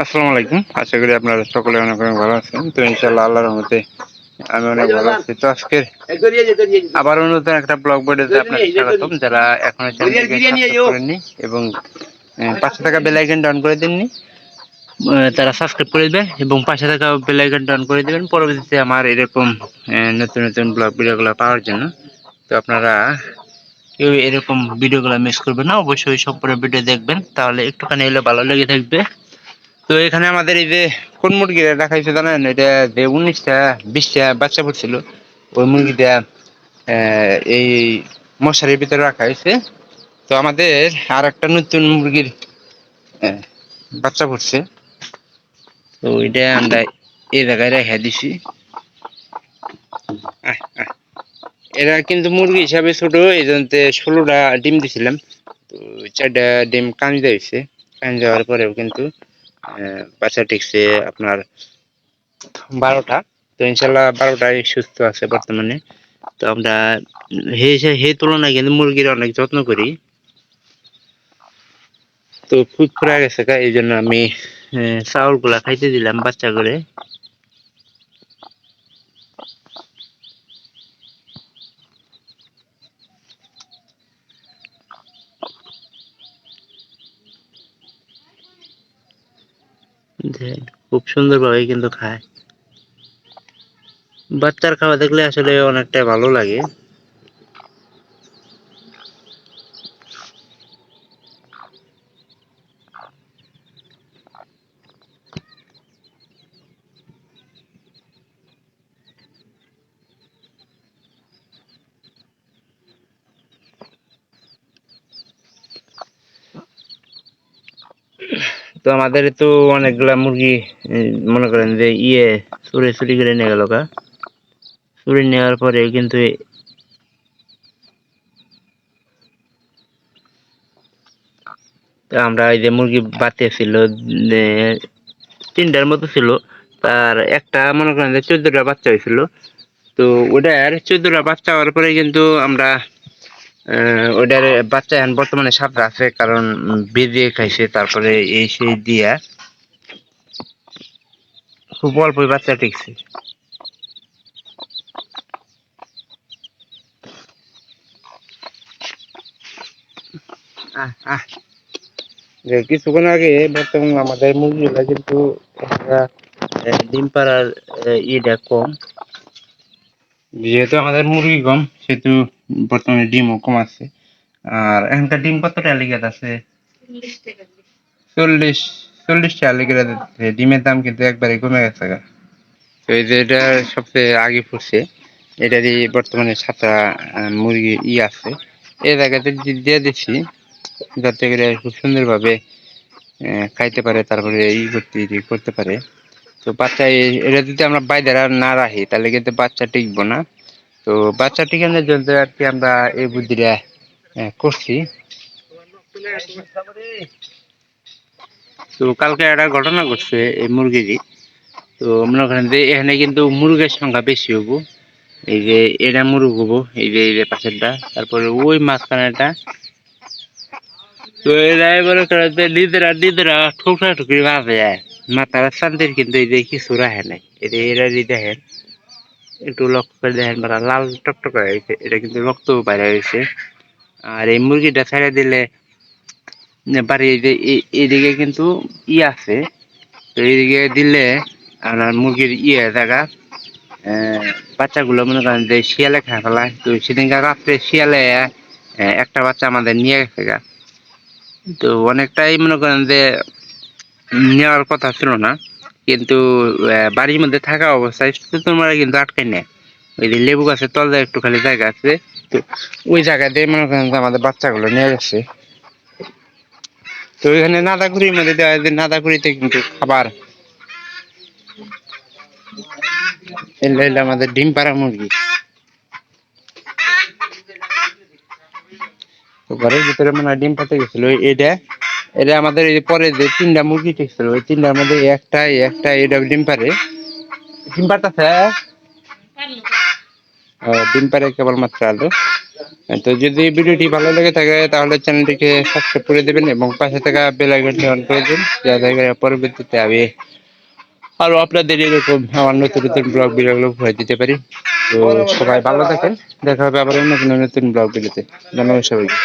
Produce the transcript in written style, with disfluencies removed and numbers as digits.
আসসালামু আলাইকুম। আশা করি আপনারা সকলে অনেক অনেক ভালো আছেন। তো ইনশাআল্লাহ আল্লাহর রহমতে আমি অনেক ভালো আছি। তো আজকে আবারও নতুন একটা ব্লগ ভিডিওতে আপনাদের স্বাগতম। যারা এখনো চ্যানেলটিকে সাবস্ক্রাইব করেননি এবং পাশে থাকা বেল আইকনটা অন করে দেননি, তারা সাবস্ক্রাইব করে দিবেন এবং পাশে থাকা বেল আইকনটা অন করে দিবেন পরবর্তীতে আমার এরকম নতুন নতুন ব্লগ ভিডিওগুলো পাওয়ার জন্য। তো আপনারা কেউ এরকম ভিডিওগুলো মিস করবেন না, অবশ্যই সম্পূর্ণ ভিডিও দেখবেন, তাহলে একটুখানি হলে ভালো লেগে থাকবে। তো এখানে আমাদের এই যে কোন মুরগিটা রাখাইছে জানেন, এটা যে 19টা 20টা বাচ্চা পড়ছিল, ওই মুরগিটা এই মশারির ভিতরে রাখা হয়েছে। তো আমাদের আর একটা নতুন মুরগির আহ, বাচ্চা পড়ছে, তো ওইটা আমরা এই জায়গায় রেখে দিছি। এরা কিন্তু মুরগি হিসাবে ছোট, এই জন্য 16টা ডিম দিছিলাম। তো 4টা ডিম কান যাইছে, কান যাওয়ার পরেও কিন্তু বাচ্চা টিকছে আপনার 12টা। তো ইনশাল্লাহ 12টাই সুস্থ আছে বর্তমানে। তো আমরা হে তুলনায় কিন্তু মুরগির অনেক যত্ন করি। তো ফুরফুরা গেছে এই জন্য আমি চাউল গুলা খাইতে দিলাম বাচ্চা করে। খুব সুন্দর ভাবে কিন্তু খায়। বাচ্চার খাওয়া দেখলে আসলে অনেকটা ভালো লাগে। তো আমাদের তো অনেকগুলা মুরগি মনে করেন যে চুরি করে নিয়ে গেল চুরি নেওয়ার পরে কিন্তু আমরা এই যে মুরগি বাচ্চা ছিল 3টার মতো ছিল, তার একটা মনে করেন যে 14টা বাচ্চা হয়েছিল। তো ওটার 14টা বাচ্চা হওয়ার পরে কিন্তু আমরা ওটার বাচ্চা এখন বর্তমানে 7টা আছে, কারণ বেজিয়ে খাইছে, তারপরে এই সেই দিয়া খুব অল্পই বাচ্চা টিকছে। কিছুক্ষণ আগে বর্তমানে আমাদের মুরগিগুলা কিন্তু ডিম পাড়ার ইটা কম, যেহেতু আমাদের মুরগি কম সেহেতু বর্তমানে ডিমও কম আছে। আর এখানকার ডিম কত টাকা লিগা আছে? 40 টাকা লিগা। ডিমের দাম কিন্তু একবারে কমে গেছে গা। তো এই যে এটা সবচেয়ে আগে ফুটছে, এটারই বর্তমানে 7টা মুরগি আছে। এই জায়গাতে দিয়ে দিচ্ছি যাতে করে খুব সুন্দরভাবে খাইতে পারে, তারপরে করতে পারে। তো বাচ্চা এটা যদি আমরা বাইরে না রাখি তাহলে কিন্তু বাচ্চা টিকবো না। তো বাচ্চা টিকানোর জন্য আর কি আমরা এই বুদ্ধিটা করছি। তো কালকে একটা ঘটনা ঘটছে এই মুরগিরই। তো মনে করেন যে এখানে কিন্তু মুরগের সংখ্যা বেশি হবো। এই যে এটা মুরগ হবো, এই যে পাশেরটা, তারপরে ওই মাঝখানেটা। তো এরা মনে করেন যে নিজেরা ঠোকরা ঠুকরি ভাবে মাথার শান্তির, কিন্তু এই যে কিছু রাখে নাই। এরা দেখেন, একটু লক্ষ্য করে দেখেন, লাল টকটক হয়ে গেছে, এটা কিন্তু রক্ত বাইরে হয়েছে। আর এই মুরগিটা ছেড়ে দিলে বাড়ি এই যে এইদিকে কিন্তু আছে। তো এইদিকে দিলে আপনার মুরগির জায়গা বাচ্চাগুলো মনে করেন যে শিয়ালে খেয়ে ফেলায়। তো সেদিনকার রাত্রে শিয়ালে একটা বাচ্চা আমাদের নিয়ে গেছে গা। তো অনেকটাই মনে করেন যে নেওয়ার কথা ছিল না, কিন্তু বাড়ির মধ্যে থাকা অবস্থায় তোমার কিন্তু আটকাই নেয়। ওই যে লেবু গাছের তলায় একটু খালি জায়গা আছে, তো ওই জায়গাতে মনে করেন যে আমাদের বাচ্চাগুলো নিয়ে গেছে। তো ওইখানে নাদাকুড়ির মধ্যে দেওয়া হয় যে নাদাকুড়িতে কিন্তু খাবার এলে আমাদের ডিম পাড়া মুরগি। তো ঘরের ভিতরে মানে ডিম পাড়তে গেছিল এটা। এটা আমাদের এই পরে যে 3টা মুরগি ছিল, ওই 3টার মধ্যে একটা এটা ডিম পারে। ডিম পাড়তেছে ডিম পারে কেবলমাত্র আলু। তো যদি ভিডিওটি ভালো লেগে থাকে তাহলে চ্যানেলটিকে সাবস্ক্রাইব করে দেবেন এবং পাশে থাকা বেল আইকনটি অন করে দিন, যাতে করে পরবর্তীতে আমি আরো আপনাদের এরকম আমার নতুন নতুন ব্লগ ভিডিওগুলো উপহার দিতে পারি। তো সবাই ভালো থাকেন, দেখা হবে আবার অন্য কোনো নতুন ব্লগ ভিডিওতে। ধন্যবাদ সবাইকে।